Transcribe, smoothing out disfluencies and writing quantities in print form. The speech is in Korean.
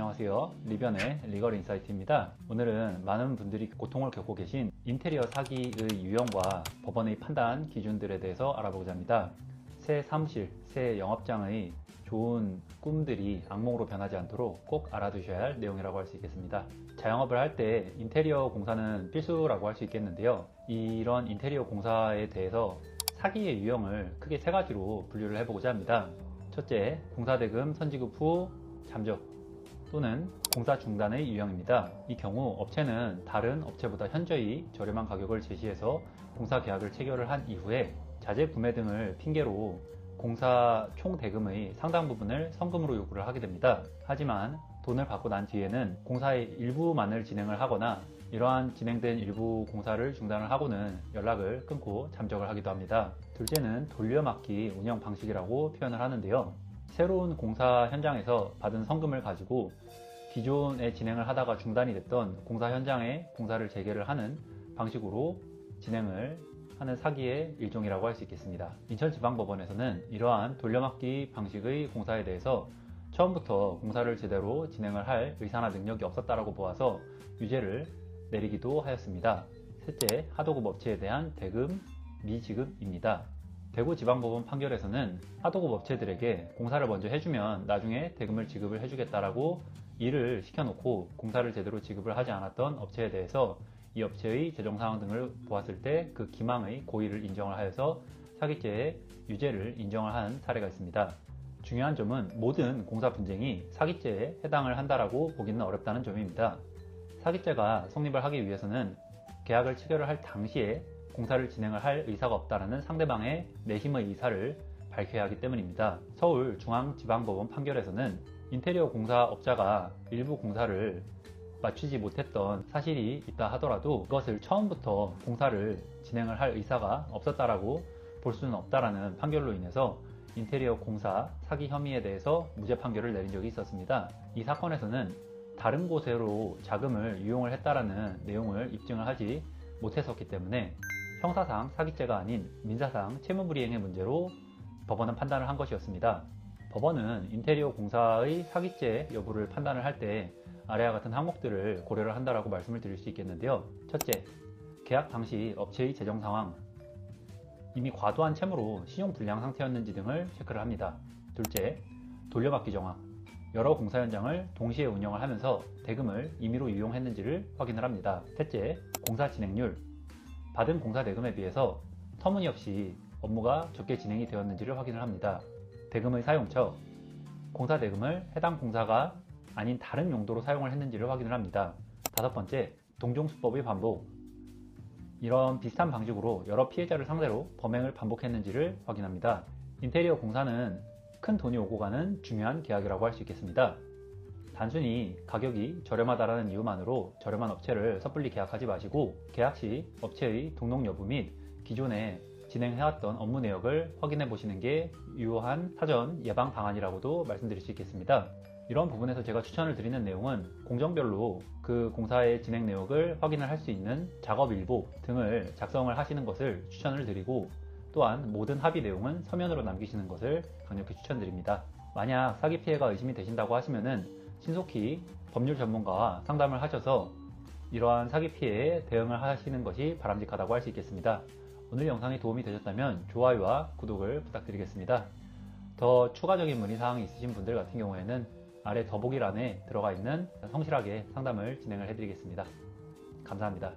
안녕하세요. 리변의 리걸 인사이트입니다. 오늘은 많은 분들이 고통을 겪고 계신 인테리어 사기의 유형과 법원의 판단 기준들에 대해서 알아보고자 합니다. 새 사무실, 새 영업장의 좋은 꿈들이 악몽으로 변하지 않도록 꼭 알아두셔야 할 내용이라고 할 수 있겠습니다. 자영업을 할 때 인테리어 공사는 필수라고 할 수 있겠는데요. 이런 인테리어 공사에 대해서 사기의 유형을 크게 세 가지로 분류를 해보고자 합니다. 첫째, 공사대금 선지급 후 잠적 또는 공사 중단의 유형입니다. 이 경우 업체는 다른 업체보다 현저히 저렴한 가격을 제시해서 공사 계약을 체결을 한 이후에 자재 구매 등을 핑계로 공사 총 대금의 상당 부분을 성금으로 요구를 하게 됩니다. 하지만 돈을 받고 난 뒤에는 공사의 일부만을 진행을 하거나 이러한 진행된 일부 공사를 중단을 하고는 연락을 끊고 잠적을 하기도 합니다. 둘째는 돌려막기 운영 방식이라고 표현을 하는데요. 새로운 공사 현장에서 받은 성금을 가지고 기존에 진행을 하다가 중단이 됐던 공사 현장에 공사를 재개를 하는 방식으로 진행을 하는 사기의 일종이라고 할 수 있겠습니다. 인천지방법원에서는 이러한 돌려막기 방식의 공사에 대해서 처음부터 공사를 제대로 진행을 할 의사나 능력이 없었다라고 보아서 유죄를 내리기도 하였습니다. 셋째, 하도급 업체에 대한 대금 미지급입니다. 대구지방법원 판결에서는 하도급 업체들에게 공사를 먼저 해주면 나중에 대금을 지급을 해주겠다라고 일을 시켜놓고 공사를 제대로 지급을 하지 않았던 업체에 대해서 이 업체의 재정상황 등을 보았을 때 그 기망의 고의를 인정을 하여서 사기죄의 유죄를 인정을 한 사례가 있습니다. 중요한 점은 모든 공사 분쟁이 사기죄에 해당을 한다라고 보기는 어렵다는 점입니다. 사기죄가 성립을 하기 위해서는 계약을 체결을 할 당시에 공사를 진행을 할 의사가 없다라는 상대방의 내심의 의사를 밝혀야 하기 때문입니다. 서울중앙지방법원 판결에서는 인테리어 공사업자가 일부 공사를 맞추지 못했던 사실이 있다 하더라도 그것을 처음부터 공사를 진행을 할 의사가 없었다라고 볼 수는 없다라는 판결로 인해서 인테리어 공사 사기 혐의에 대해서 무죄 판결을 내린 적이 있었습니다. 이 사건에서는 다른 곳으로 자금을 유용을 했다라는 내용을 입증을 하지 못했었기 때문에 형사상 사기죄가 아닌 민사상 채무불이행의 문제로 법원은 판단을 한 것이었습니다. 법원은 인테리어 공사의 사기죄 여부를 판단을 할 때 아래와 같은 항목들을 고려를 한다라고 말씀을 드릴 수 있겠는데요. 첫째, 계약 당시 업체의 재정 상황, 이미 과도한 채무로 신용불량 상태였는지 등을 체크를 합니다. 둘째, 돌려받기 정황, 여러 공사 현장을 동시에 운영을 하면서 대금을 임의로 유용했는지를 확인을 합니다. 셋째, 공사 진행률, 받은 공사 대금에 비해서 터무니없이 업무가 적게 진행이 되었는지를 확인을 합니다. 대금의 사용처, 공사 대금을 해당 공사가 아닌 다른 용도로 사용을 했는지를 확인을 합니다. 다섯 번째, 동종수법의 반복, 이런 비슷한 방식으로 여러 피해자를 상대로 범행을 반복했는지를 확인합니다. 인테리어 공사는 큰 돈이 오고 가는 중요한 계약이라고 할 수 있겠습니다. 단순히 가격이 저렴하다는 이유만으로 저렴한 업체를 섣불리 계약하지 마시고 계약 시 업체의 등록 여부 및 기존에 진행해왔던 업무 내역을 확인해 보시는 게 유효한 사전 예방 방안이라고도 말씀드릴 수 있겠습니다. 이런 부분에서 제가 추천을 드리는 내용은 공정별로 그 공사의 진행 내역을 확인을 할 수 있는 작업일보 등을 작성을 하시는 것을 추천을 드리고 또한 모든 합의 내용은 서면으로 남기시는 것을 강력히 추천드립니다. 만약 사기 피해가 의심이 되신다고 하시면은 신속히 법률 전문가와 상담을 하셔서 이러한 사기 피해에 대응을 하시는 것이 바람직하다고 할 수 있겠습니다. 오늘 영상이 도움이 되셨다면 좋아요와 구독을 부탁드리겠습니다. 더 추가적인 문의사항이 있으신 분들 같은 경우에는 아래 더보기란에 들어가 있는 성실하게 상담을 진행을 해드리겠습니다. 감사합니다.